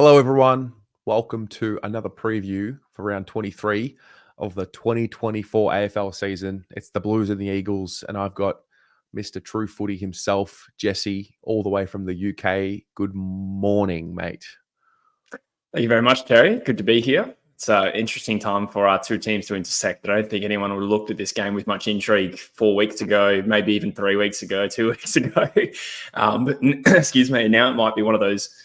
Hello, everyone. Welcome to another preview for round 23 of the 2024 AFL season. It's the Blues and the Eagles, and I've got Mr. True Footy himself, Jesse, all the way from the UK. Good morning, mate. Thank you very much, Terry. Good to be here. It's an interesting time for our two teams to intersect. I don't think anyone would have looked at this game with much intrigue 4 weeks ago, maybe even 3 weeks ago, 2 weeks ago. But excuse me, now it might be one of those,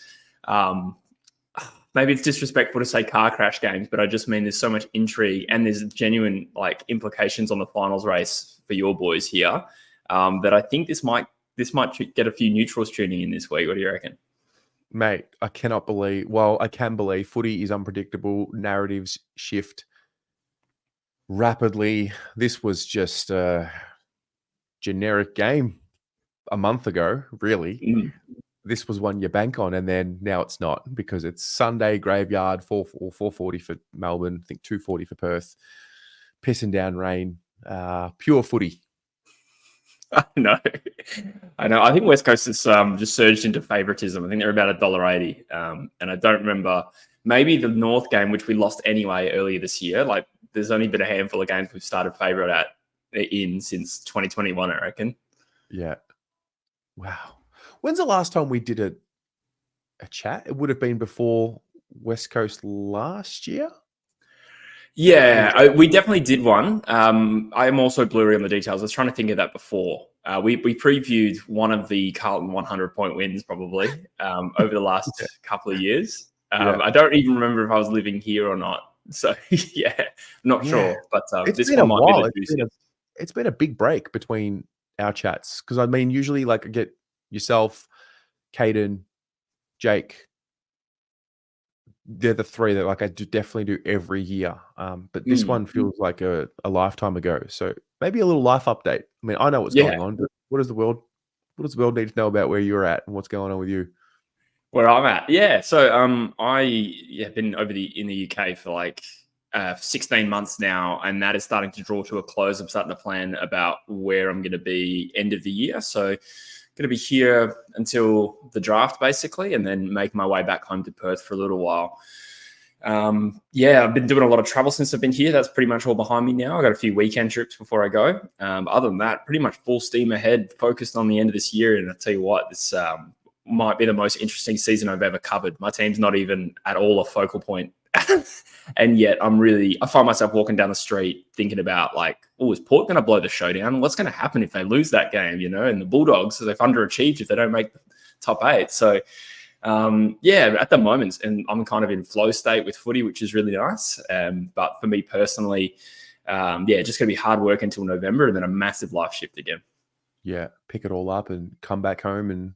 maybe it's disrespectful to say car crash games, but I just mean there's so much intrigue and there's genuine implications on the finals race for your boys here that I think this might get a few neutrals tuning in this week. What do you reckon? Mate, I can believe footy is unpredictable. Narratives shift rapidly. This was just a generic game a month ago, really. This was one you bank on, and then now it's not because it's Sunday graveyard, 4:40 for Melbourne, I think 2:40 for Perth. Pissing down rain. Pure footy. I know. I think West Coast has just surged into favouritism. I think they're about $1.80. And I don't remember, maybe the North game, which we lost anyway earlier this year. There's only been a handful of games we've started favourite in since 2021, I reckon. Yeah. Wow. When's the last time we did a chat? It would have been before West Coast last year. Yeah, we definitely did one. I am also blurry on the details. I was trying to think of that before. We previewed one of the Carlton 100-point wins probably over the last couple of years. I don't even remember if I was living here or not. So, yeah, not sure. But this one might be the juiciest. It's been a big break between our chats because, I mean, usually I get yourself, Caden, Jake. They're the three that I definitely do every year. But this one feels like a lifetime ago. So maybe a little life update. I mean, I know what's going on, but what does the world need to know about where you're at and what's going on with you? Where I'm at? Yeah. So I've been in the UK for 16 months now, and that is starting to draw to a close. I'm starting to plan about where I'm going to be end of the year. So going to be here until the draft, basically, and then make my way back home to Perth for a little while. I've been doing a lot of travel since I've been here. That's pretty much all behind me now. I got a few weekend trips before I go. Other than that, pretty much full steam ahead, focused on the end of this year. And I tell you what, this might be the most interesting season I've ever covered. My team's not even at all a focal point. And yet I find myself walking down the street thinking about is Port going to blow the show down? What's going to happen if they lose that game, And the Bulldogs, they've underachieved if they don't make the top 8. So, at the moment, and I'm kind of in flow state with footy, which is really nice. But for me personally, just going to be hard work until November and then a massive life shift again. Yeah, pick it all up and come back home and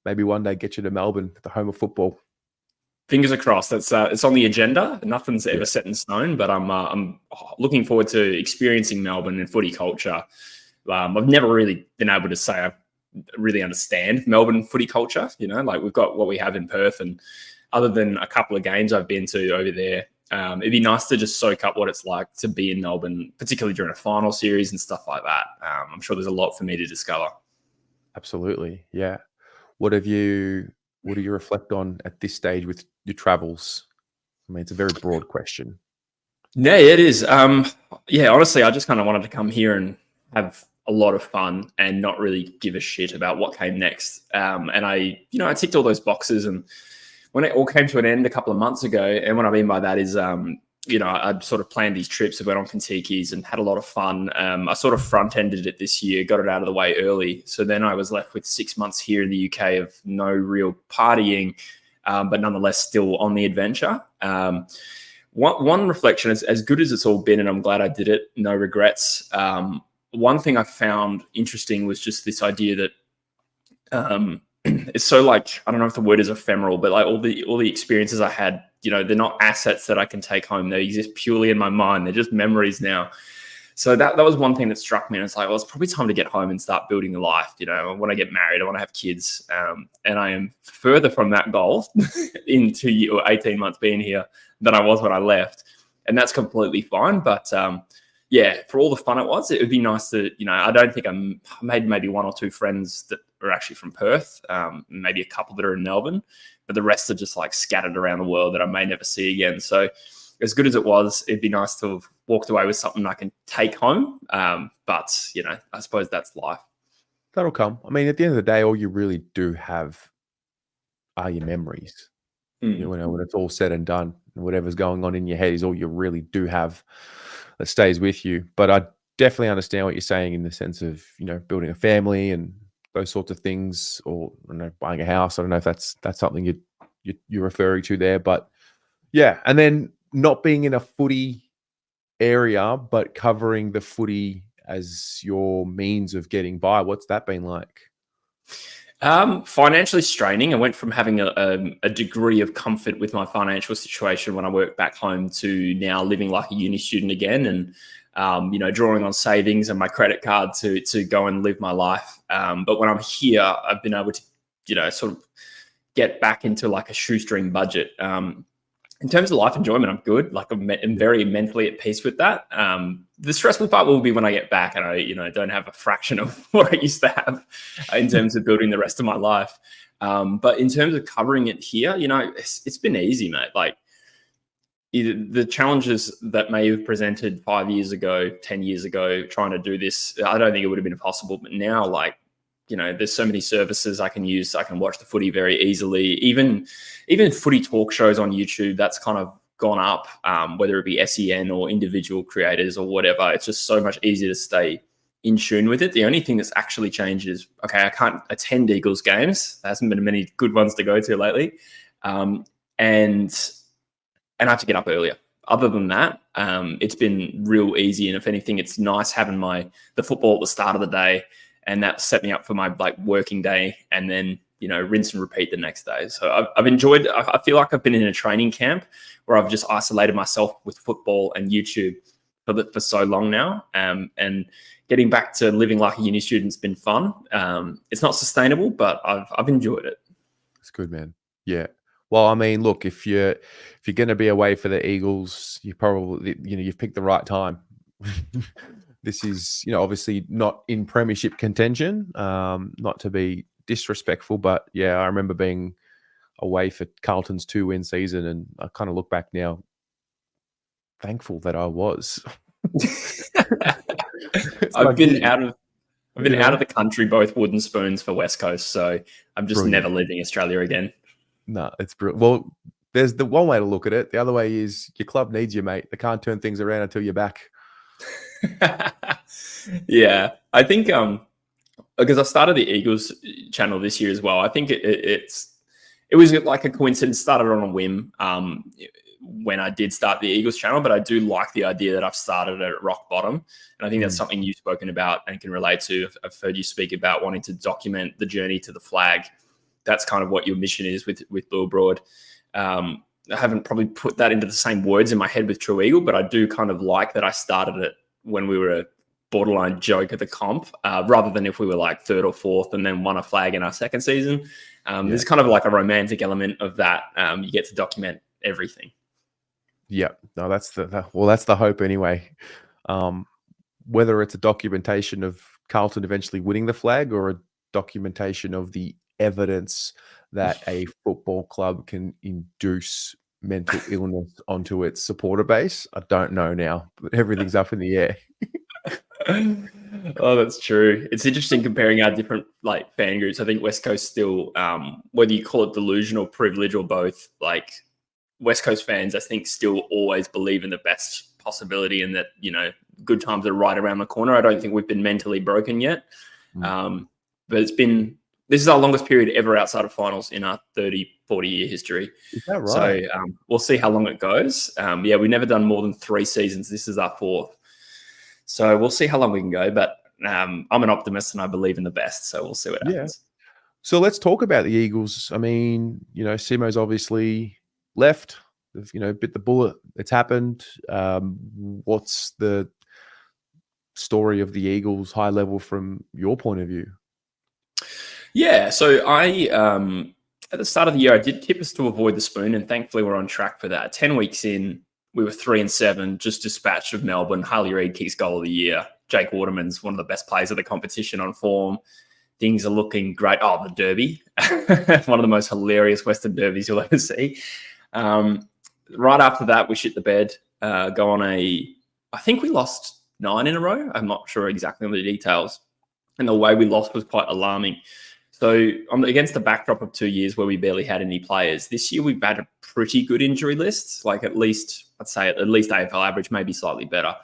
maybe one day get you to Melbourne, the home of football. Fingers crossed. That's it's on the agenda. Nothing's ever set in stone, but I'm looking forward to experiencing Melbourne and footy culture. I've never really been able to say I really understand Melbourne footy culture. We've got what we have in Perth, and other than a couple of games I've been to over there, it'd be nice to just soak up what it's like to be in Melbourne, particularly during a final series and stuff like that. I'm sure there's a lot for me to discover. Absolutely, yeah. What do you reflect on at this stage with your travels? I mean, it's a very broad question. Yeah, it is. Honestly, I just kind of wanted to come here and have a lot of fun and not really give a shit about what came next. And I ticked all those boxes. And when it all came to an end a couple of months ago, and what I mean by that is, I'd sort of planned these trips, I went on Kentucky's and had a lot of fun. I sort of front-ended it this year, got it out of the way early. So then I was left with 6 months here in the UK of no real partying, but nonetheless still on the adventure. One reflection, as good as it's all been, and I'm glad I did it, no regrets. One thing I found interesting was just this idea that it's so I don't know if the word is ephemeral, but all the experiences I had, they're not assets that I can take home. They exist purely in my mind. They're just memories now. So that was one thing that struck me. And it's it's probably time to get home and start building a life. I want to get married. I want to have kids. And I am further from that goal in 2 or 18 months being here than I was when I left. And that's completely fine. But yeah, for all the fun it was, it would be nice to, I don't think I made maybe one or two friends that are actually from Perth, maybe a couple that are in Melbourne, but the rest are just like scattered around the world that I may never see again. So as good as it was, it'd be nice to have walked away with something I can take home. But, I suppose that's life. That'll come. I mean, at the end of the day, all you really do have are your memories. When it's all said and done, whatever's going on in your head is all you really do have that stays with you. But I definitely understand what you're saying in the sense of, building a family and those sorts of things, or buying a house. I don't know if that's something you're referring to there, but yeah. And then not being in a footy area, but covering the footy as your means of getting by. What's that been like? Financially straining. I went from having a degree of comfort with my financial situation when I worked back home to now living like a uni student again, and drawing on savings and my credit card to go and live my life. But when I'm here, I've been able to, sort of get back into like a shoestring budget. In terms of life enjoyment, I'm good. Like I'm very mentally at peace with that. The stressful part will be when I get back and I, don't have a fraction of what I used to have in terms of building the rest of my life. But in terms of covering it here, it's been easy, mate. Like the challenges that may have presented 5 years ago, 10 years ago, trying to do this, I don't think it would have been possible. But now, like, there's so many services I can use. I can watch the footy very easily. Even footy talk shows on YouTube, that's kind of gone up, whether it be SEN or individual creators or whatever. It's just so much easier to stay in tune with it. The only thing that's actually changed is, okay, I can't attend Eagles games. There hasn't been many good ones to go to lately. And I have to get up earlier. Other than that, it's been real easy. And if anything, it's nice having the football at the start of the day, and that set me up for my like working day, and then, rinse and repeat the next day. So I've enjoyed, I feel like I've been in a training camp where I've just isolated myself with football and YouTube for so long now. And getting back to living like a uni student's been fun. It's not sustainable, but I've enjoyed it. It's good, man. Yeah. Well, I mean, look, if you're going to be away for the Eagles, you probably, you've picked the right time. This is, obviously not in premiership contention, not to be disrespectful, but yeah, I remember being away for Carlton's 2-win season, and I kind of look back now, thankful that I was. I've been out of the country, both wooden spoons for West Coast, so I'm just never leaving Australia again. No, it's brilliant. Well, there's the one way to look at it. The other way is your club needs you, mate. They can't turn things around until you're back. Yeah, I think because I started the Eagles channel this year as well. I think it was like a coincidence. Started on a whim when I did start the Eagles channel, but I do like the idea that I've started at rock bottom, and I think that's something you've spoken about and can relate to. I've heard you speak about wanting to document the journey to the flag. That's kind of what your mission is with Blue Broad. I haven't probably put that into the same words in my head with True Eagle, but I do kind of like that I started it when we were a borderline joke at the comp, rather than if we were like third or fourth and then won a flag in our second season. There's kind of like a romantic element of that. You get to document everything. Yeah, no, that's the hope anyway. Whether it's a documentation of Carlton eventually winning the flag or a documentation of the evidence that a football club can induce mental illness onto its supporter base, I don't know now, but everything's up in the air. Oh, that's true. It's interesting comparing our different like fan groups. I think West Coast still, whether you call it delusional, privilege, or both, like West Coast fans, I think still always believe in the best possibility and that, good times are right around the corner. I don't think we've been mentally broken yet. But this is our longest period ever outside of finals in our 30, 40-year history. Is that right? So we'll see how long it goes. Yeah, we've never done more than 3 seasons. This is our 4th. So we'll see how long we can go. But I'm an optimist and I believe in the best. So we'll see what happens. So let's talk about the Eagles. I mean, Simo's obviously left. Bit the bullet. It's happened. What's the story of the Eagles high level from your point of view? Yeah, so I at the start of the year I did tip us to avoid the spoon, and thankfully we're on track for that. 10 weeks in, we were 3-7, just dispatched of Melbourne. Harley Reid kicks goal of the year. Jake Waterman's one of the best players of the competition on form. Things are looking great. Oh, the Derby. One of the most hilarious Western derbies you'll ever see. Right after that, we shit the bed, go on I think we lost 9 in a row. I'm not sure exactly on the details. And the way we lost was quite alarming. So against the backdrop of 2 years where we barely had any players, this year we've had a pretty good injury list, like at least AFL average, maybe slightly better.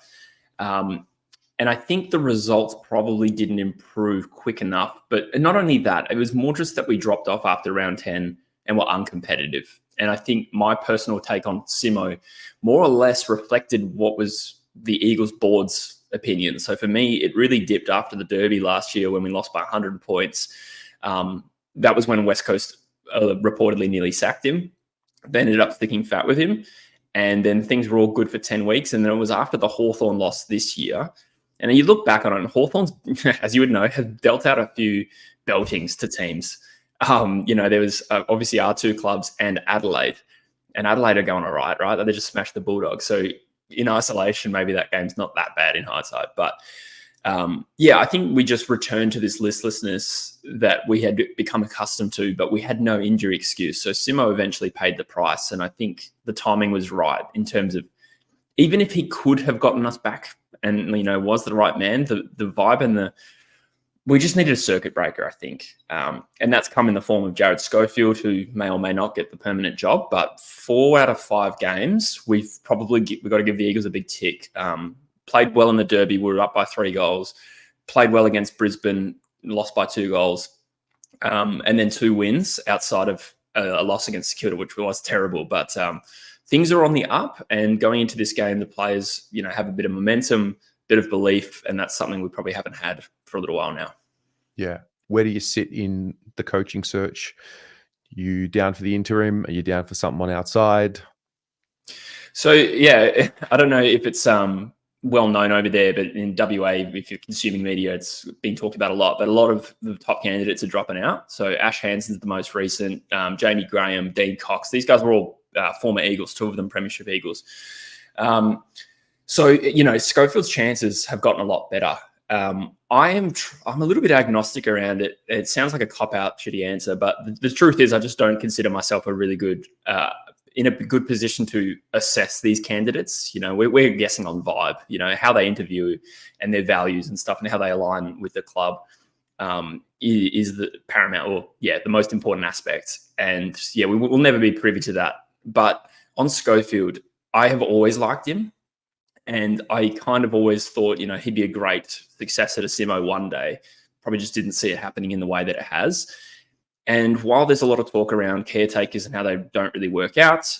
And I think the results probably didn't improve quick enough. But not only that, it was more just that we dropped off after round 10 and were uncompetitive. And I think my personal take on Simo more or less reflected what was the Eagles board's opinion. So for me, it really dipped after the Derby last year when we lost by 100 points. That was when West Coast reportedly nearly sacked him. They ended up sticking fat with him. And then things were all good for 10 weeks. And then it was after the Hawthorn loss this year. And you look back on it, and Hawthorn's, as you would know, has dealt out a few beltings to teams. There was obviously our two clubs and Adelaide. And Adelaide are going all right? They just smashed the Bulldogs. So in isolation, maybe that game's not that bad in hindsight. But I think we just returned to this listlessness that we had become accustomed to, but we had no injury excuse. So Simo eventually paid the price. And I think the timing was right in terms of, even if he could have gotten us back and, was the right man, the vibe and we just needed a circuit breaker, I think. And that's come in the form of Jared Schofield, who may or may not get the permanent job. But 4 out of 5 games, we've got to give the Eagles a big tick. Played well in the Derby. We were up by 3 goals. Played well against Brisbane, lost by 2 goals. And then 2 wins outside of a loss against Kilda, which was terrible. But things are on the up. And going into this game, the players, have a bit of momentum, bit of belief. And that's something we probably haven't had for a little while now. Yeah. Where do you sit in the coaching search? You down for the interim? Are you down for something on outside? So, I don't know if it's well known over there, but in WA, if you're consuming media, it's been talked about a lot. But a lot of the top candidates are dropping out. So Ash Hansen's the most recent, Jamie Graham, Dean Cox. These guys were all former Eagles, 2 of them Premiership Eagles. Schofield's chances have gotten a lot better. I'm a little bit agnostic around it. It sounds like a cop-out, shitty answer, but the truth is I just don't consider myself a really good in a good position to assess these candidates. We're guessing on vibe, how they interview and their values and stuff and how they align with the club is the paramount or, the most important aspect. And, we'll never be privy to that. But on Schofield, I have always liked him. And I kind of always thought, he'd be a great successor to Simo one day. Probably just didn't see it happening in the way that it has. And while there's a lot of talk around caretakers and how they don't really work out,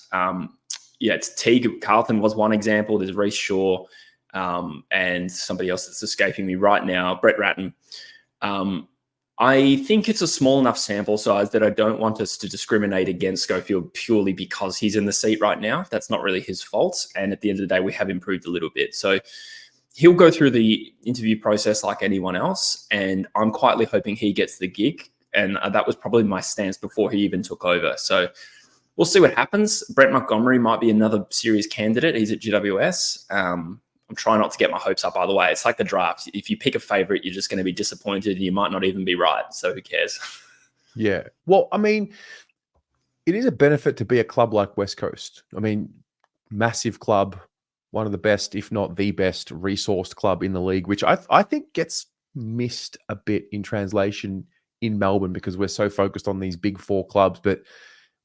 it's Teague. Carlton was one example. There's Reece Shaw and somebody else that's escaping me right now, Brett Ratton. I think it's a small enough sample size that I don't want us to discriminate against Schofield purely because he's in the seat right now. That's not really his fault. And at the end of the day, we have improved a little bit. So he'll go through the interview process like anyone else. And I'm quietly hoping he gets the gig. And that was probably my stance before he even took over. So we'll see what happens. Brett Montgomery might be another serious candidate. He's at GWS. I'm trying not to get my hopes up either way. It's like the draft. If you pick a favorite, you're just going to be disappointed and you might not even be right. So who cares? Yeah. Well, I mean, it is a benefit to be a club like West Coast. I mean, massive club, one of the best, if not the best resourced club in the league, which I think gets missed a bit in translation in Melbourne because we're so focused on these big 4 clubs. But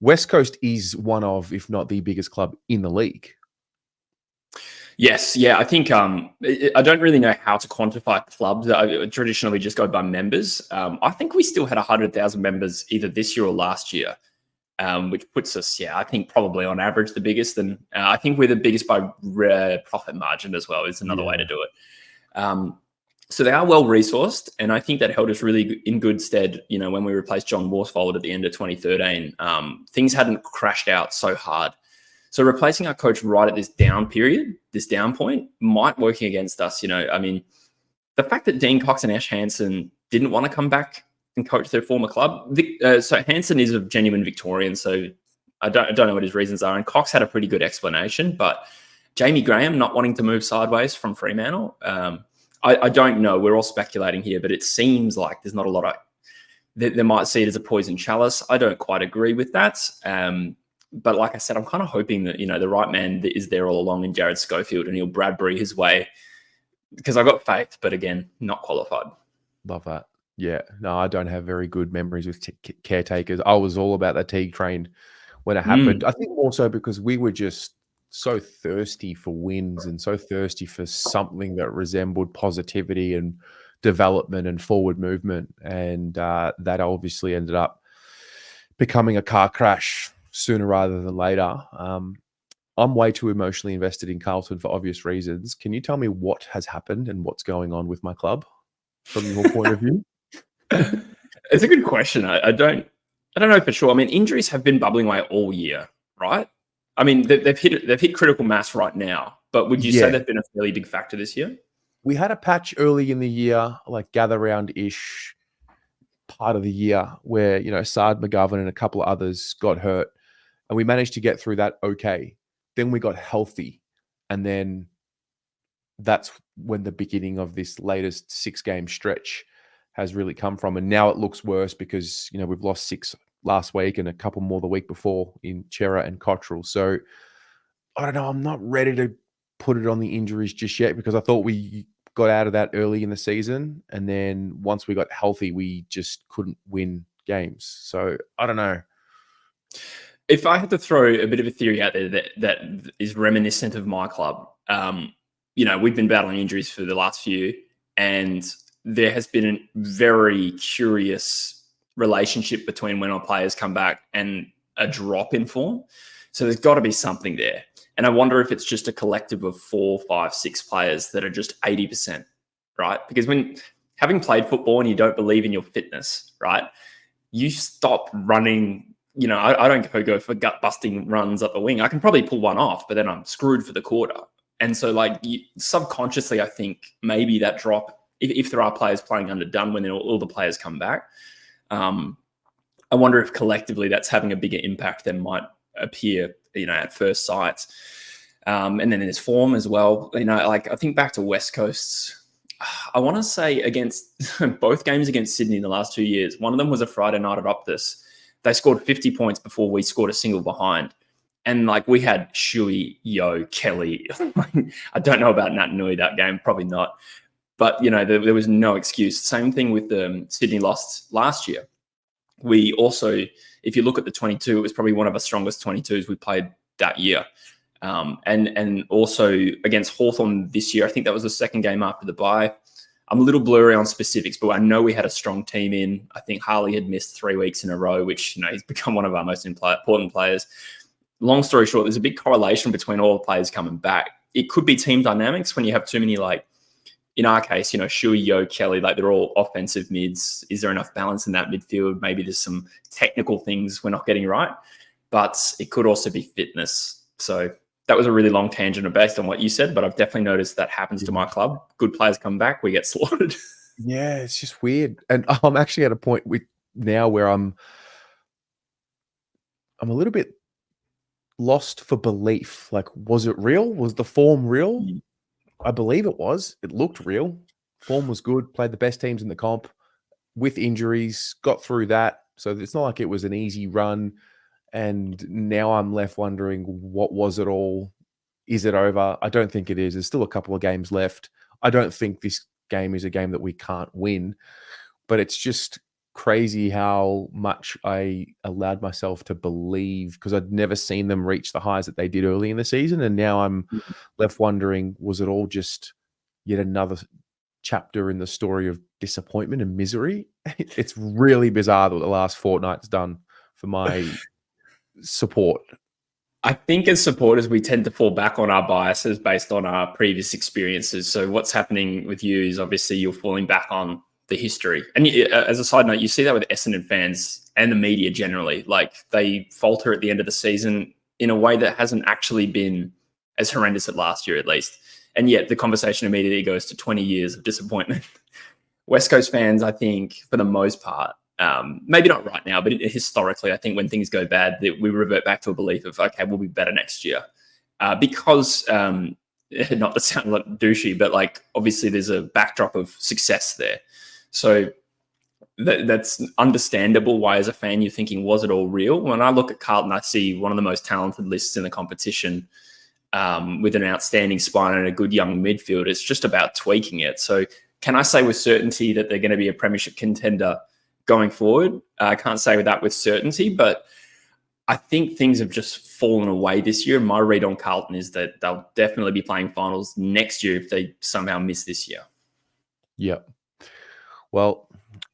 West Coast is one of, if not the biggest club in the league. Yes, I think I don't really know how to quantify clubs. I traditionally just go by members. I think we still had 100,000 members either this year or last year, which puts us, I think probably on average the biggest. And I think we're the biggest by profit margin as well is another way to do it. So they are well resourced, and I think that held us really in good stead. When we replaced John Worsfold at the end of 2013, things hadn't crashed out so hard. So replacing our coach right at this down period, this down point, might working against us. I mean, the fact that Dean Cox and Ash Hansen didn't want to come back and coach their former club. So Hansen is a genuine Victorian, so I don't know what his reasons are. And Cox had a pretty good explanation, but Jamie Graham not wanting to move sideways from Fremantle. I don't know. We're all speculating here, but it seems like there's not a lot of. They might see it as a poison chalice. I don't quite agree with that. But like I said, I'm kind of hoping that, the right man that is there all along in Jared Schofield, and he'll Bradbury his way, because I got faith, but again, not qualified. Love that. Yeah. No, I don't have very good memories with caretakers. I was all about the Teague train when it happened. I think also because we were just so thirsty for wins and so thirsty for something that resembled positivity and development and forward movement. And that obviously ended up becoming a car crash sooner rather than later. I'm way too emotionally invested in Carlton for obvious reasons. Can you tell me what has happened and what's going on with my club from your point of view? It's a good question. I don't know for sure. I mean, injuries have been bubbling away all year, right? I mean, they've hit critical mass right now. But would you say they've been a fairly big factor this year? We had a patch early in the year, like gather round-ish part of the year, where Saad McGovern and a couple of others got hurt, and we managed to get through that okay. Then we got healthy, and then that's when the beginning of this latest 6-game stretch has really come from. And now it looks worse because, we've lost 6 last week and a couple more the week before in Chera and Cottrell. So I don't know. I'm not ready to put it on the injuries just yet, because I thought we got out of that early in the season. And then once we got healthy, we just couldn't win games. So I don't know. If I had to throw a bit of a theory out there that is reminiscent of my club, we've been battling injuries for the last few, and there has been a very curious relationship between when our players come back and a drop in form. So there's got to be something there. And I wonder if it's just a collective of 4, 5, 6 players that are just 80%, right? Because when having played football and you don't believe in your fitness, right, you stop running. I don't go for gut busting runs up the wing. I can probably pull one off, but then I'm screwed for the quarter. And so subconsciously, I think maybe that drop, if there are players playing underdone when all the players come back, I wonder if collectively that's having a bigger impact than might appear, at first sight. And then there's form as well. I think back to West Coast's, I want to say against both games against Sydney in the last 2 years. One of them was a Friday night at Optus. They scored 50 points before we scored a single behind. And we had Shuey, Yo, Kelly. I don't know about Nat Nui that game, probably not. But, there was no excuse. Same thing with the Sydney lost last year. We also, if you look at the 22, it was probably one of the strongest 22s we played that year. And also against Hawthorn this year, I think that was the second game after the bye. I'm a little blurry on specifics, but I know we had a strong team in. I think Harley had missed 3 weeks in a row, which, he's become one of our most important players. Long story short, there's a big correlation between all the players coming back. It could be team dynamics when you have too many, in our case, Shuey, Yo, Kelly, they're all offensive mids. Is there enough balance in that midfield? Maybe there's some technical things we're not getting right, but it could also be fitness. So that was a really long tangent based on what you said, but I've definitely noticed that happens to my club. Good players come back, we get slaughtered. Yeah, it's just weird. And I'm actually at a point now where I'm a little bit lost for belief. Was it real? Was the form real? I believe it was. It looked real. Form was good. Played the best teams in the comp with injuries. Got through that. So it's not like it was an easy run. And now I'm left wondering, what was it all? Is it over? I don't think it is. There's still a couple of games left. I don't think this game is a game that we can't win. But it's just crazy how much I allowed myself to believe, because I'd never seen them reach the highs that they did early in the season. And now I'm left wondering, was it all just yet another chapter in the story of disappointment and misery? It's really bizarre what the last fortnight's done for my support. I think as supporters, we tend to fall back on our biases based on our previous experiences. So what's happening with you is obviously you're falling back on the history. And as a side note, you see that with Essendon fans and the media generally. They falter at the end of the season in a way that hasn't actually been as horrendous as last year, at least. And yet the conversation immediately goes to 20 years of disappointment. West Coast fans, I think, for the most part, maybe not right now, but historically, I think when things go bad, we revert back to a belief of, okay, we'll be better next year. because not to sound like douchey, but like obviously there's a backdrop of success there. So that's understandable why as a fan you're thinking, was it all real? When I look at Carlton, I see one of the most talented lists in the competition, with an outstanding spine and a good young midfield. It's just about tweaking it. So can I say with certainty that they're going to be a premiership contender going forward? I can't say that with certainty, but I think things have just fallen away this year. My read on Carlton is that they'll definitely be playing finals next year if they somehow miss this year. Yep. Well,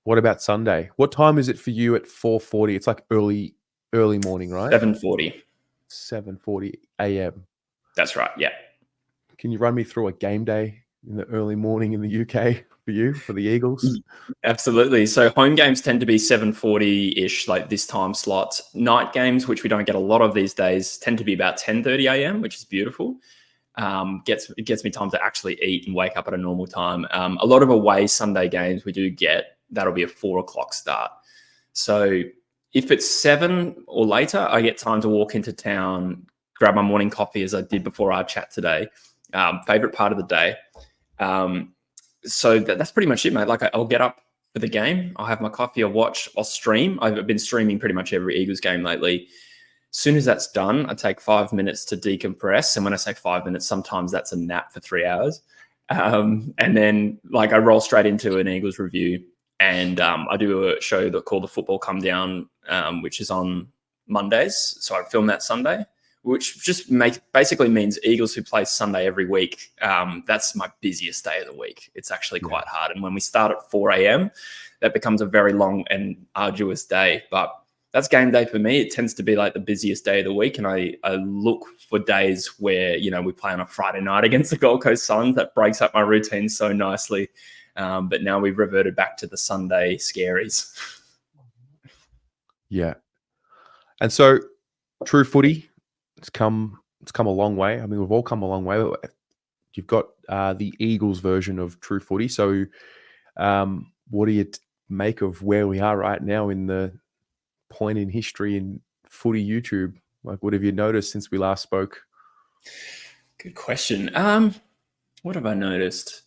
what about Sunday? What time is it for you at 4:40? It's like early morning, right? 7:40. 7:40 a.m. That's right, yeah. Can you run me through a game day in the early morning in the UK for you, for the Eagles? Absolutely. So home games tend to be 7:40-ish, like this time slot. Night games, which we don't get a lot of these days, tend to be about 10:30 a.m., which is beautiful. It gets me time to actually eat and wake up at a normal time. A lot of away Sunday games we do get, that'll be a 4:00 start. So if it's 7 or later, I get time to walk into town, grab my morning coffee as I did before our chat today. Favorite part of the day. So that's pretty much it, mate. Like I'll get up for the game. I'll have my coffee, I'll watch, I'll stream. I've been streaming pretty much every Eagles game lately. As soon as that's done, I take 5 minutes to decompress. And when I say 5 minutes, sometimes that's a nap for 3 hours. And then like I roll straight into an Eagles review. And I do a show called The Football Come Down, which is on Mondays. So I film that Sunday, which just basically means Eagles who play Sunday every week. That's my busiest day of the week. It's actually quite hard. And when we start at 4 a.m., that becomes a very long and arduous day. But that's game day for me. It tends to be like the busiest day of the week. And I look for days where, we play on a Friday night against the Gold Coast Suns. That breaks up my routine so nicely. But now we've reverted back to the Sunday scaries. Yeah. And so True Footy, it's come a long way. I mean, we've all come a long way. You've got the Eagles version of True Footy. So what do you make of where we are right now in the point in history in footy YouTube? Like, what have you noticed since we last spoke? Good question. What have I noticed?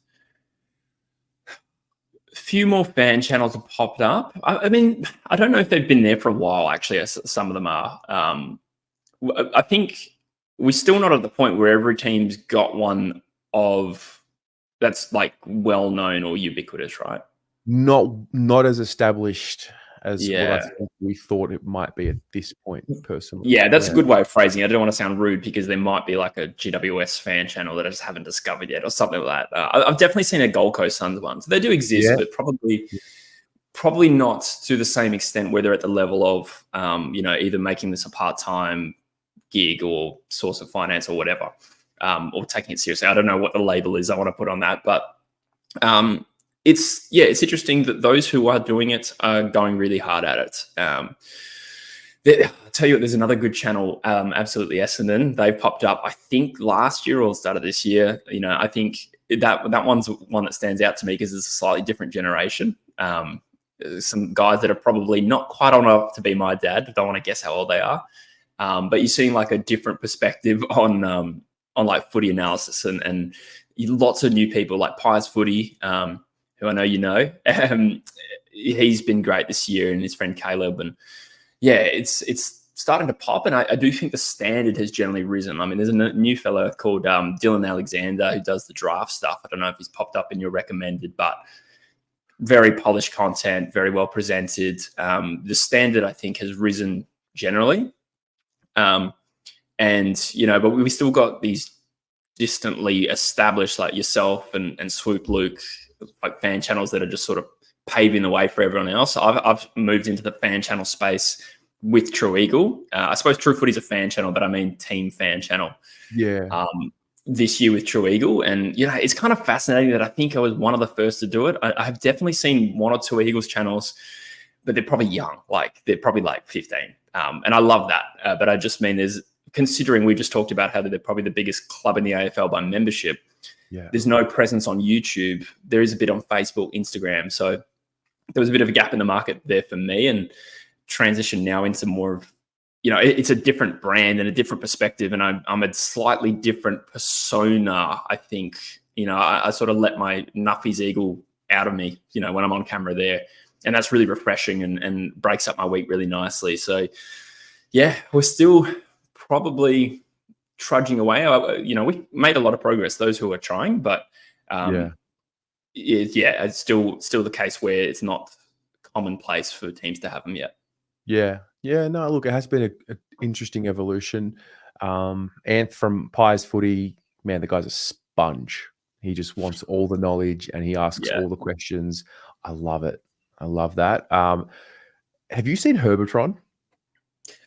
A few more fan channels have popped up. I mean, I don't know if they've been there for a while, actually, as some of them are. I think we're still not at the point where every team's got one that's like well-known or ubiquitous, right? Not as established as what I think we thought it might be at this point, personally. Yeah, that's a good way of phrasing it. I don't want to sound rude because there might be like a GWS fan channel that I just haven't discovered yet or something like that. I've definitely seen a Gold Coast Suns one. So they do exist, but probably not to the same extent where they're at the level of, either making this a part-time gig or source of finance or whatever, or taking it seriously. I don't know what the label is I want to put on that, but it's interesting that those who are doing it are going really hard at it. I'll tell you what, there's another good channel, Absolutely Essendon. They popped up, I think, last year or started this year. I think that one's one that stands out to me because it's a slightly different generation. Some guys that are probably not quite old enough to be my dad. I don't want to guess how old they are. But you're seeing like a different perspective on like footy analysis and lots of new people like Pies Footy, who I know you know. He's been great this year, and his friend Caleb. And yeah, it's starting to pop, and I do think the standard has generally risen. I mean, there's a new fellow called Dylan Alexander who does the draft stuff. I don't know if he's popped up in your recommended, but very polished content, very well presented. The standard, I think, has risen generally. But we still got these distantly established, like yourself and Swoop Luke, like fan channels that are just sort of paving the way for everyone else. I've moved into the fan channel space with True Eagle. I suppose True Footy is a fan channel, but I mean team fan channel. Yeah. This year with True Eagle. And, it's kind of fascinating that I think I was one of the first to do it. I've definitely seen one or two Eagles channels, but they're probably young. Like they're probably like 15. And I love that. But I just mean considering we just talked about how they're probably the biggest club in the AFL by membership. Yeah. There's no presence on YouTube. There is a bit on Facebook, Instagram. So there was a bit of a gap in the market there for me, and transition now into more of it's a different brand and a different perspective, and I'm a slightly different persona. I think, I sort of let my Nuffy's eagle out of me, when I'm on camera there, and that's really refreshing and breaks up my week really nicely. So yeah, we're still probably trudging away. We made a lot of progress, those who are trying, but it's still the case where it's not commonplace for teams to have them yet. Yeah. No, look, it has been an interesting evolution. Anth from Pies Footy, man, the guy's a sponge. He just wants all the knowledge and he asks all the questions. I love it. I love that. Have you seen Herbertron?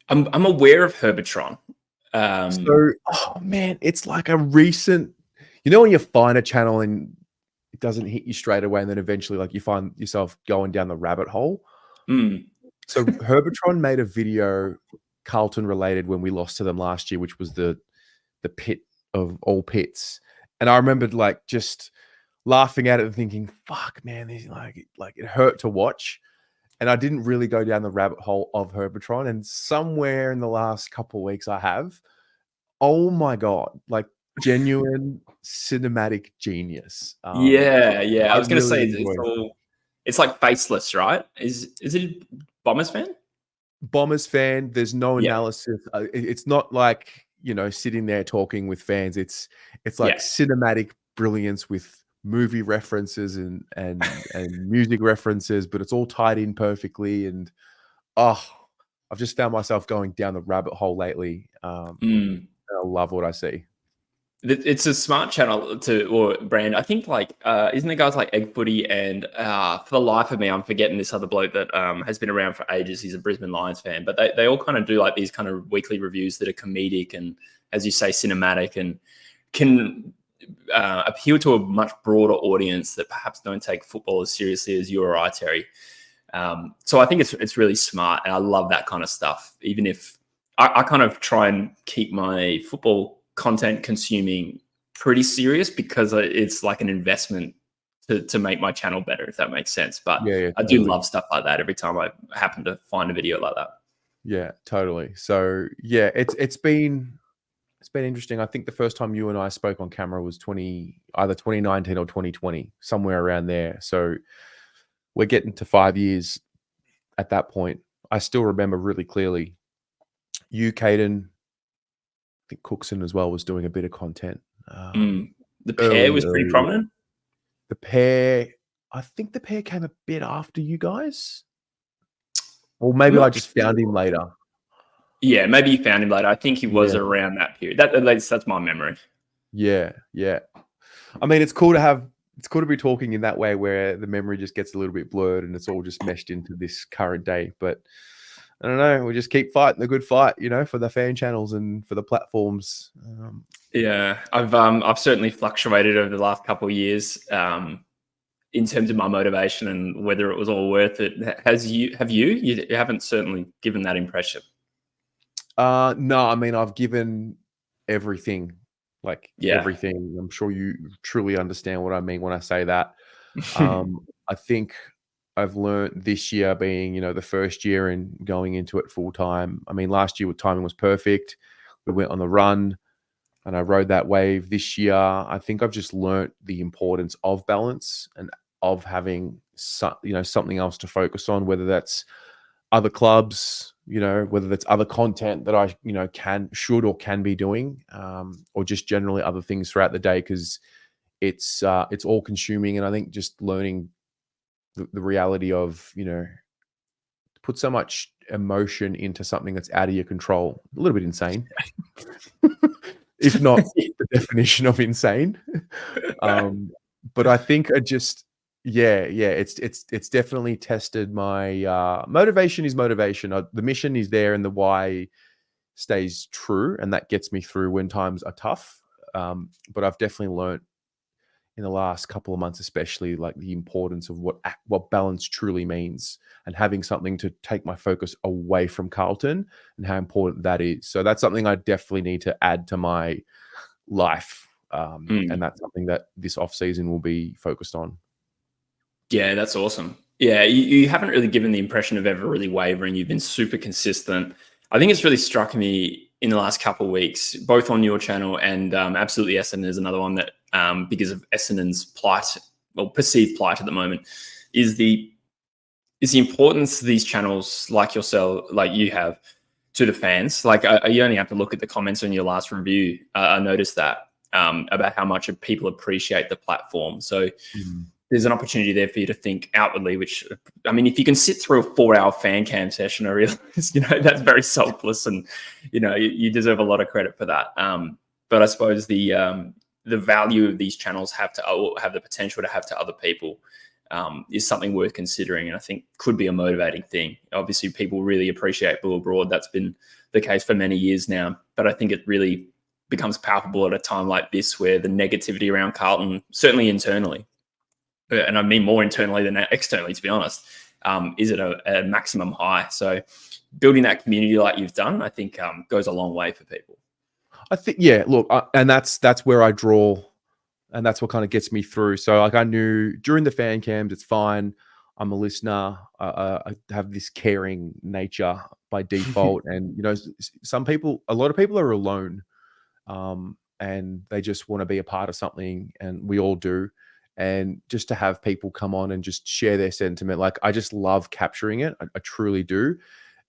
I'm aware of Herbertron. Man, it's like a recent, when you find a channel and it doesn't hit you straight away, and then eventually, like, you find yourself going down the rabbit hole. So Herbertron made a video Carlton related when we lost to them last year, which was the pit of all pits. And I remembered just laughing at it and thinking, fuck, man, these it hurt to watch. And I didn't really go down the rabbit hole of Herbertron. And somewhere in the last couple of weeks I have. Oh my God, genuine cinematic genius. I was going to say it's like Faceless, right? Is it a Bombers fan? Bombers fan. There's no analysis. It's not sitting there talking with fans. It's like cinematic brilliance with movie references and music references, but it's all tied in perfectly. And I've just found myself going down the rabbit hole lately. I love what I see. It's a smart channel or brand. I think isn't there guys like Egg Footy and for the life of me, I'm forgetting this other bloke that has been around for ages. He's a Brisbane Lions fan, but they all kind of do these kind of weekly reviews that are comedic and, as you say, cinematic and can appeal to a much broader audience that perhaps don't take football as seriously as you or I, Terry. So I think it's really smart, and I love that kind of stuff. Even if I kind of try and keep my football content consuming pretty serious because it's like an investment to make my channel better, if that makes sense. But I do love stuff like that every time I happen to find a video like that. Yeah, totally. So yeah, it's been interesting. I think the first time you and I spoke on camera was either 2019 or 2020, somewhere around there. So we're getting to 5 years at that point. I still remember really clearly you, Caden, I think Cookson as well was doing a bit of content. The pair was pretty prominent. The pair, I think the pair came a bit after you guys. Or maybe I just found him later. Yeah, maybe you found him later. I think he was around that period. At least that's my memory. Yeah. I mean, it's cool to be talking in that way where the memory just gets a little bit blurred and it's all just meshed into this current day. But I don't know. We just keep fighting the good fight, for the fan channels and for the platforms. I've certainly fluctuated over the last couple of years in terms of my motivation and whether it was all worth it. You haven't certainly given that impression. No, I mean, I've given everything, everything. I'm sure you truly understand what I mean when I say that. I think I've learned this year being, the first year and going into it full time. I mean, last year timing was perfect. We went on the run and I rode that wave. This year, I think I've just learned the importance of balance and of having something else to focus on, whether that's other clubs, whether that's other content that I, should or can be doing, or just generally other things throughout the day, because it's all consuming. And I think just learning the reality of, put so much emotion into something that's out of your control, a little bit insane, if not the definition of insane. But I think it's definitely tested my motivation is motivation. The mission is there and the why stays true, and that gets me through when times are tough. But I've definitely learned in the last couple of months, especially, the importance of what balance truly means, and having something to take my focus away from Carlton and how important that is. So that's something I definitely need to add to my life. And that's something that this off season will be focused on. Yeah, that's awesome. Yeah, you haven't really given the impression of ever really wavering. You've been super consistent. I think it's really struck me in the last couple of weeks, both on your channel and absolutely Essendon is another one that, because of Essendon's plight, well, perceived plight at the moment, is the importance these channels like yourself, like you have, to the fans. Like you only have to look at the comments on your last review. I noticed that about how much people appreciate the platform. So there's an opportunity there for you to think outwardly, which, I mean, if you can sit through a 4-hour fan cam session, I realize, that's very selfless and, you deserve a lot of credit for that. But I suppose the value of these channels have the potential to have to other people is something worth considering, and I think could be a motivating thing. Obviously, people really appreciate Blue Abroad. That's been the case for many years now, but I think it really becomes palpable at a time like this where the negativity around Carlton, certainly internally, and I mean more internally than externally, to be honest, is at a maximum high. So building that community like you've done, I think goes a long way for people. I think, yeah, look, and that's where I draw, and that's what kind of gets me through. So like I knew during the fan cams, it's fine. I'm a listener. I have this caring nature by default. And, a lot of people are alone and they just want to be a part of something, and we all do. And just to have people come on and just share their sentiment, like I just love capturing it. I truly do.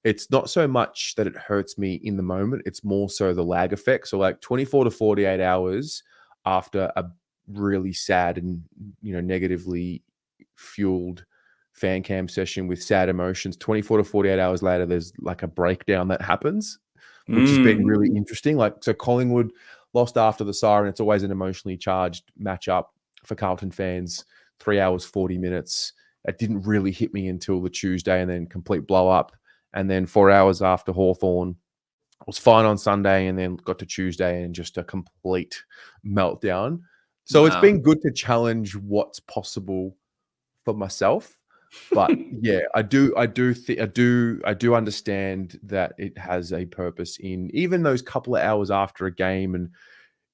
It's not so much that it hurts me in the moment. It's more so the lag effect. So like 24 to 48 hours after a really sad and, negatively fueled fan cam session with sad emotions, 24 to 48 hours later, there's like a breakdown that happens, which has been really interesting. Like, so Collingwood lost after the siren. It's always an emotionally charged matchup for Carlton fans. 3 hours, 40 minutes. It didn't really hit me until the Tuesday, and then complete blow up. And then 4 hours after Hawthorn, I was fine on Sunday, and then got to Tuesday and just a complete meltdown. So It's been good to challenge what's possible for myself. But yeah, I do understand that it has a purpose in even those couple of hours after a game and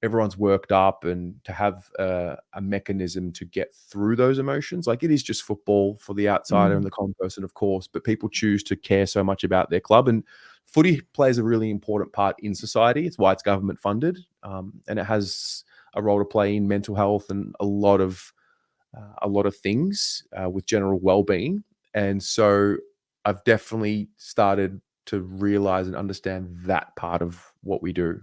everyone's worked up, and to have a mechanism to get through those emotions. Like, it is just football for the outsider and the common person, of course, but people choose to care so much about their club, and footy plays a really important part in society. It's why it's government funded, and it has a role to play in mental health and a lot of things with general well-being. And so I've definitely started to realize and understand that part of what we do.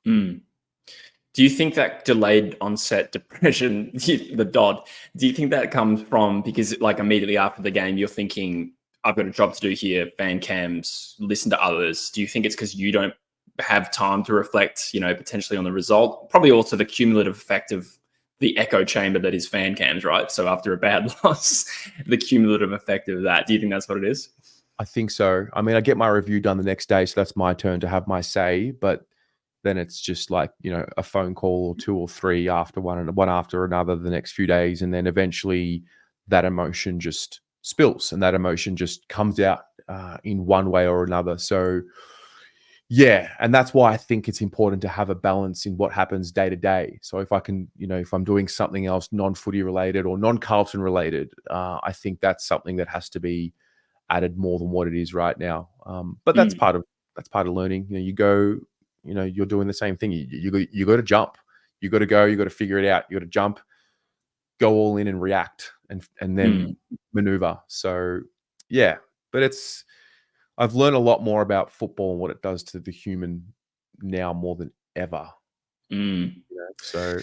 Do you think that delayed onset depression, the DOD, do you think that comes from because like immediately after the game, you're thinking, I've got a job to do here, fan cams, listen to others. Do you think it's because you don't have time to reflect, potentially on the result? Probably also the cumulative effect of the echo chamber that is fan cams, right? So after a bad loss, the cumulative effect of that. Do you think that's what it is? I think so. I mean, I get my review done the next day, so that's my turn to have my say, but then it's just like, a phone call or 2 or 3 after one after another the next few days. And then eventually that emotion just spills, and that emotion just comes out in one way or another. So yeah, and that's why I think it's important to have a balance in what happens day to day. So if I can, if I'm doing something else non-footy related or non-Carlton related, I think that's something that has to be added more than what it is right now. But that's part of learning. You go, you're doing the same thing. You got to jump. You got to go. You got to figure it out. You got to jump, go all in and react, and then maneuver. So yeah, but I've learned a lot more about football and what it does to the human now more than ever. So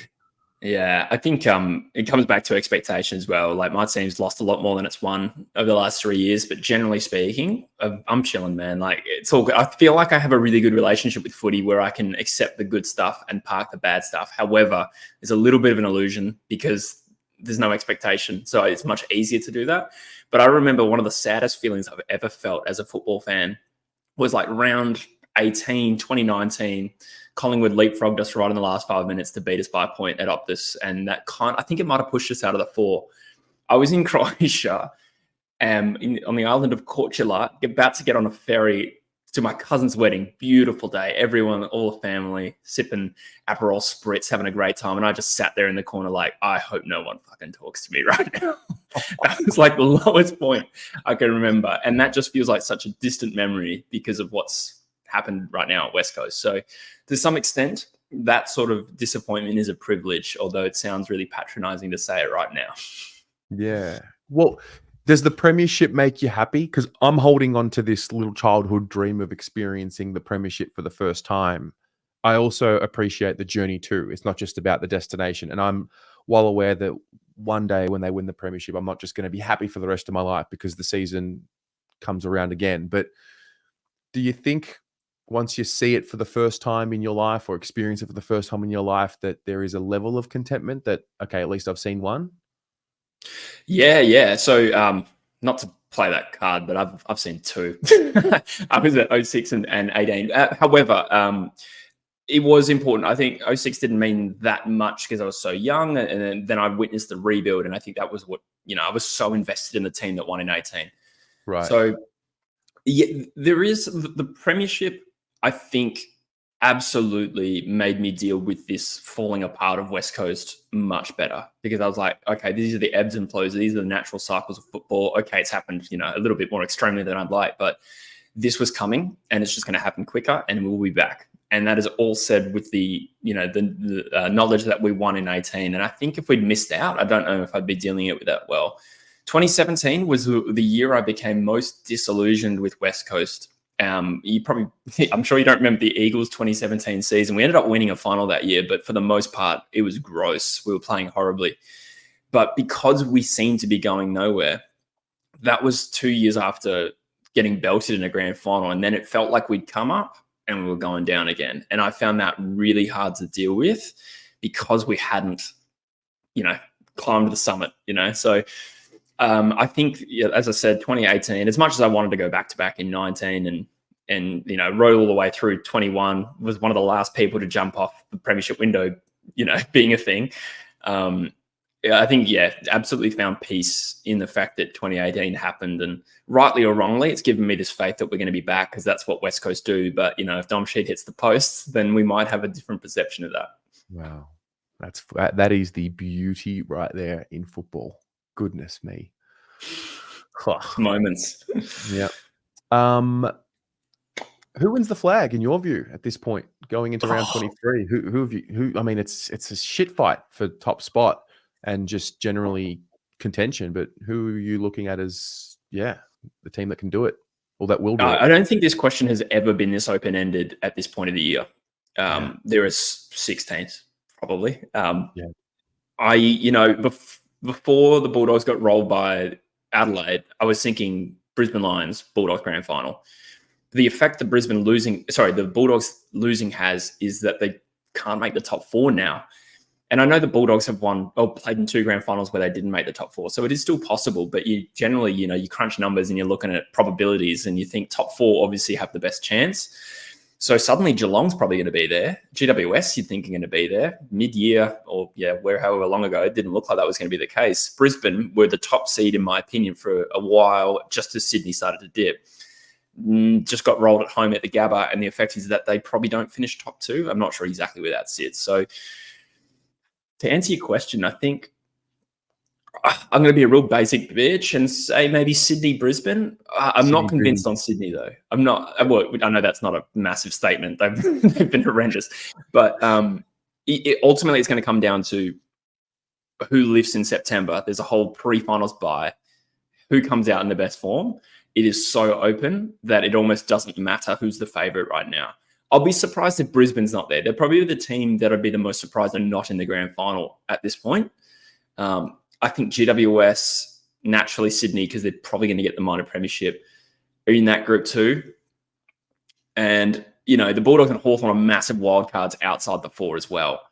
yeah, I think it comes back to expectation as well. Like, my team's lost a lot more than it's won over the last 3 years, but generally speaking, I'm chilling, man. Like, it's all good. I feel like I have a really good relationship with footy where I can accept the good stuff and park the bad stuff. However, it's a little bit of an illusion because there's no expectation. So it's much easier to do that. But I remember one of the saddest feelings I've ever felt as a football fan was like round 18, 2019, Collingwood leapfrogged us right in the last 5 minutes to beat us by a point at Optus. And that I think it might have pushed us out of the 4. I was in Croatia on the island of Korčula, about to get on a ferry to my cousin's wedding. Beautiful day. Everyone, all the family, sipping Aperol Spritz, having a great time. And I just sat there in the corner like, I hope no one fucking talks to me right now. That was like the lowest point I can remember. And that just feels like such a distant memory because of what's happened right now at West Coast. So to some extent, that sort of disappointment is a privilege, although it sounds really patronising to say it right now. Yeah. Well, does the premiership make you happy? Because I'm holding on to this little childhood dream of experiencing the premiership for the first time. I also appreciate the journey too. It's not just about the destination. And I'm well aware that one day when they win the premiership, I'm not just going to be happy for the rest of my life because the season comes around again. But do you think once you see it for the first time in your life or experience it for the first time in your life that there is a level of contentment that, okay, at least I've seen one? Yeah. So not to play that card, but I've seen two. I was at 06 and 18. However, it was important. I think 06 didn't mean that much because I was so young, and then I witnessed the rebuild, and I think that was what, I was so invested in the team that won in 18. Right. So yeah, there is the premiership, I think, absolutely made me deal with this falling apart of West Coast much better, because I was like, okay, these are the ebbs and flows. These are the natural cycles of football. Okay, it's happened, a little bit more extremely than I'd like, but this was coming and it's just going to happen quicker and we'll be back. And that is all said with the knowledge that we won in 18. And I think if we'd missed out, I don't know if I'd be dealing it with that well. 2017 was the year I became most disillusioned with West Coast. I'm sure you don't remember the Eagles 2017 season. We ended up winning a final that year, but for the most part, it was gross. We were playing horribly. But because we seemed to be going nowhere, that was 2 years after getting belted in a grand final. And then it felt like we'd come up and we were going down again. And I found that really hard to deal with because we hadn't, climbed the summit, So I think, as I said, 2018, as much as I wanted to go back-to-back in 19 and rode all the way through 21, was one of the last people to jump off the premiership window, being a thing. I think, absolutely found peace in the fact that 2018 happened, and rightly or wrongly, it's given me this faith that we're going to be back because that's what West Coast do. But, if Dom Sheed hits the post, then we might have a different perception of that. Wow. That is the beauty right there in football. Goodness me. Moments. Yeah. Who wins the flag in your view at this point going into round 23? Who have you? I mean, it's a shit fight for top spot and just generally contention. But who are you looking at as the team that can do it or that will do it? I don't think this question has ever been this open ended at this point of the year. There are 6 teams probably. Before the Bulldogs got rolled by Adelaide, I was thinking Brisbane Lions Bulldogs grand final. The effect the Bulldogs losing has is that they can't make the top 4 now. And I know the Bulldogs have played in 2 grand finals where they didn't make the top 4. So it is still possible, but you generally, you crunch numbers and you're looking at probabilities and you think top 4 obviously have the best chance. So suddenly Geelong's probably going to be there. GWS, you're thinking going to be there mid-year or however long ago. It didn't look like that was going to be the case. Brisbane were the top seed, in my opinion, for a while, just as Sydney started to dip. Just got rolled at home at the Gabba, and the effect is that they probably don't finish top 2. I'm not sure exactly where that sits. So to answer your question, I think I'm going to be a real basic bitch and say maybe Sydney, Brisbane. I'm not convinced on Sydney, though. I'm not. Well, I know that's not a massive statement. They've been horrendous. But ultimately, it's going to come down to who lifts in September. There's a whole pre-finals bye. Who comes out in the best form? It is so open that it almost doesn't matter who's the favourite right now. I'll be surprised if Brisbane's not there. They're probably the team that I'd be the most surprised are not in the grand final at this point. I think GWS, naturally Sydney, because they're probably going to get the minor premiership, are in that group too. And, the Bulldogs and Hawthorn are massive wildcards outside the 4 as well.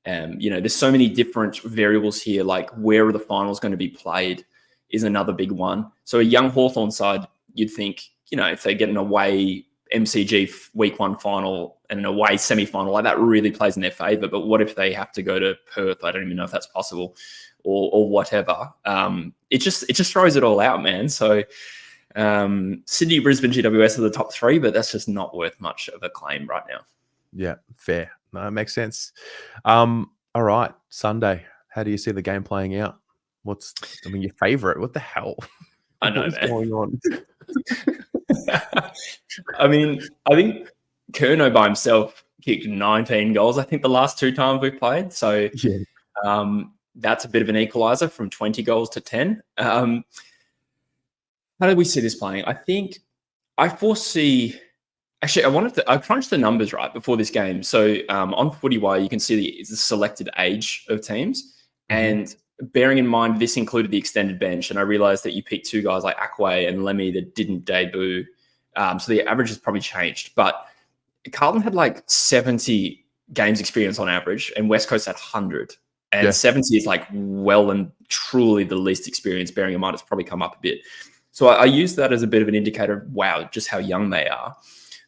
There's so many different variables here, like where are the finals going to be played is another big one. So a young Hawthorn side, you'd think, if they get an away MCG week 1 final and an away semi-final, like that really plays in their favour. But what if they have to go to Perth? I don't even know if that's possible. Or whatever. It just throws it all out, man. So Sydney, Brisbane, GWS are the top 3, but that's just not worth much of a claim right now. Yeah, fair. No, it makes sense. All right, Sunday. How do you see the game playing out? Your favourite? What the hell? I know, What's man. going on? I think Curnow by himself kicked 19 goals, I think, the last 2 times we've played. So that's a bit of an equaliser from 20 goals to 10. How do we see this playing? I think I foresee... Actually, I crunched the numbers right before this game. So on Footy Wire, you can see the selected age of teams. And bearing in mind, this included the extended bench. And I realized that you picked 2 guys like Akwe and Lemmy that didn't debut. So the average has probably changed. But Carlton had like 70 games experience on average, and West Coast had 100. And 70 is like well and truly the least experience, bearing in mind it's probably come up a bit. So I use that as a bit of an indicator of, wow, just how young they are.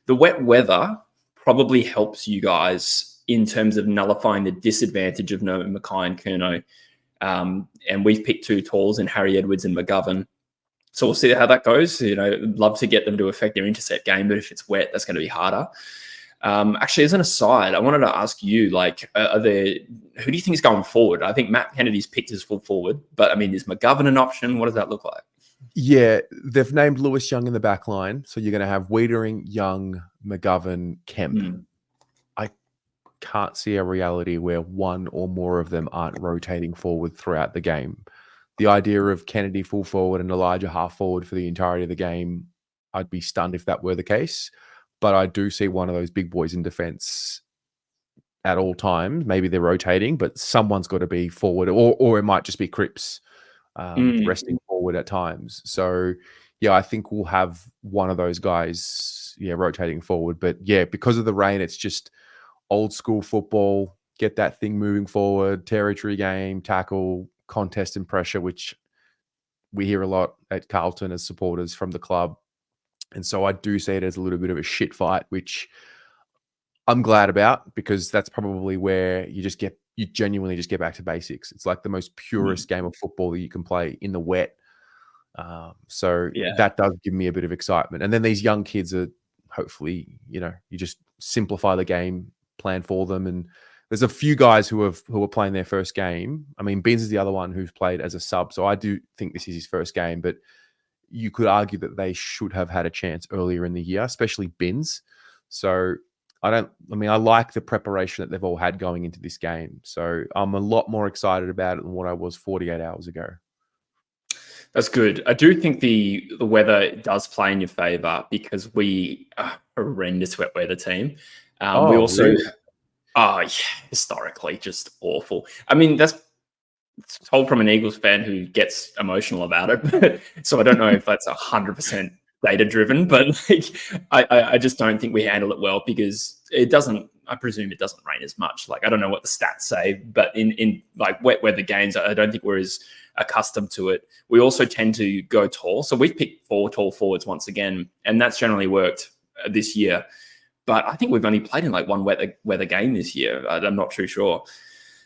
The wet weather probably helps you guys in terms of nullifying the disadvantage of no Mackay and Curnow. And we've picked 2 talls in Harry Edwards and McGovern. So we'll see how that goes. Love to get them to affect their intercept game, but if it's wet, that's going to be harder. Actually, as an aside, I wanted to ask you, who do you think is going forward? I think Matt Kennedy's picked as full forward, but I mean, is McGovern an option? What does that look like? Yeah, they've named Lewis Young in the back line. So you're going to have Wiedering, Young, McGovern, Kemp. I can't see a reality where one or more of them aren't rotating forward throughout the game. The idea of Kennedy full forward and Elijah half forward for the entirety of the game, I'd be stunned if that were the case. But I do see one of those big boys in defense at all times. Maybe they're rotating, but someone's got to be forward, or it might just be Cripps resting forward at times. So, yeah, I think we'll have one of those guys, rotating forward. But, yeah, because of the rain, it's just old school football, get that thing moving forward, territory game, tackle, contest and pressure, which we hear a lot at Carlton as supporters from the club. And so I do see it as a little bit of a shit fight, which I'm glad about, because that's probably where you genuinely just get back to basics. It's like the most purest game of football that you can play in the wet. So that does give me a bit of excitement. And then these young kids are hopefully, you just simplify the game, plan for them. And there's a few guys who are playing their first game. I mean, Binns is the other one who's played as a sub. So I do think this is his first game, but you could argue that they should have had a chance earlier in the year, especially Binns. So I like the preparation that they've all had going into this game. So I'm a lot more excited about it than what I was 48 hours ago. That's good. I do think the weather does play in your favour, because we are a horrendous wet weather team. We also, really? Historically, just awful. I mean, that's told from an Eagles fan who gets emotional about it. So I don't know if that's 100% data driven, but I just don't think we handle it well, because I presume it doesn't rain as much. I don't know what the stats say, but in wet weather games, I don't think we're as accustomed to it. We also tend to go tall. So we've picked 4 tall forwards once again, and that's generally worked this year. But I think we've only played in one wet weather game this year. I'm not too sure.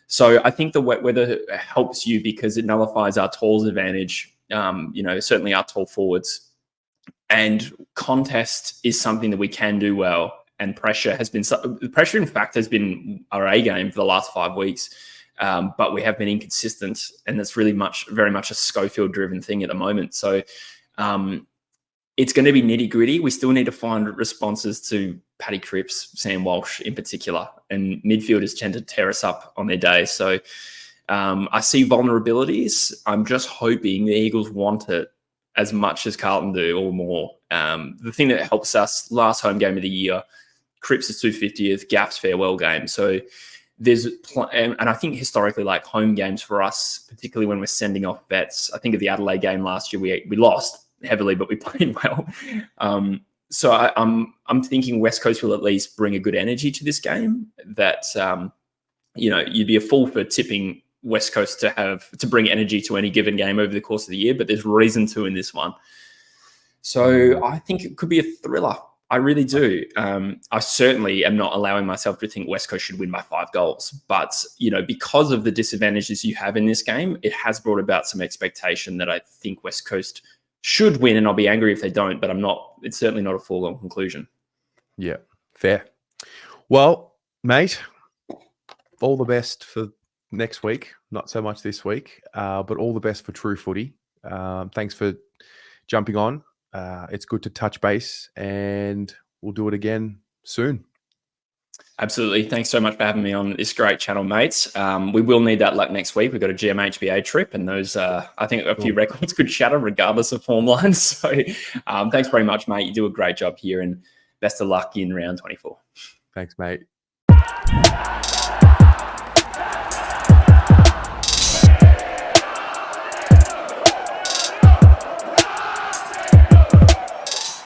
So I think the wet weather helps you because it nullifies our talls advantage, certainly our tall forwards. And contest is something that we can do well. And pressure, in fact, has been our A game for the last 5 weeks. But we have been inconsistent, and that's really very much a Schofield-driven thing at the moment. So it's going to be nitty-gritty. We still need to find responses to Paddy Cripps, Sam Walsh in particular, and midfielders tend to tear us up on their day. So I see vulnerabilities. I'm just hoping the Eagles want it as much as Carlton do, or more. The thing that helps us, last home game of the year, Cripps' 250th, Gaff's farewell game. So and I think historically, home games for us, particularly when we're sending off vets, I think of the Adelaide game last year, we lost heavily, but we played well. So I'm thinking West Coast will at least bring a good energy to this game. That you'd be a fool for tipping West Coast to bring energy to any given game over the course of the year, but there's reason to in this one. So I think it could be a thriller. I really do. I certainly am not allowing myself to think West Coast should win by 5 goals. But, because of the disadvantages you have in this game, it has brought about some expectation that I think West Coast should win, and I'll be angry if they don't, but it's certainly not a foregone conclusion. Yeah, fair. Well, mate, all the best for next week. Not so much this week, but all the best for True Footy. Thanks for jumping on. It's good to touch base, and we'll do it again soon. Absolutely. Thanks so much for having me on this great channel, mates. We will need that luck next week. We've got a GMHBA trip, and those, I think a few records could shatter regardless of form lines. So thanks very much, mate. You do a great job here, and best of luck in round 24. Thanks, mate.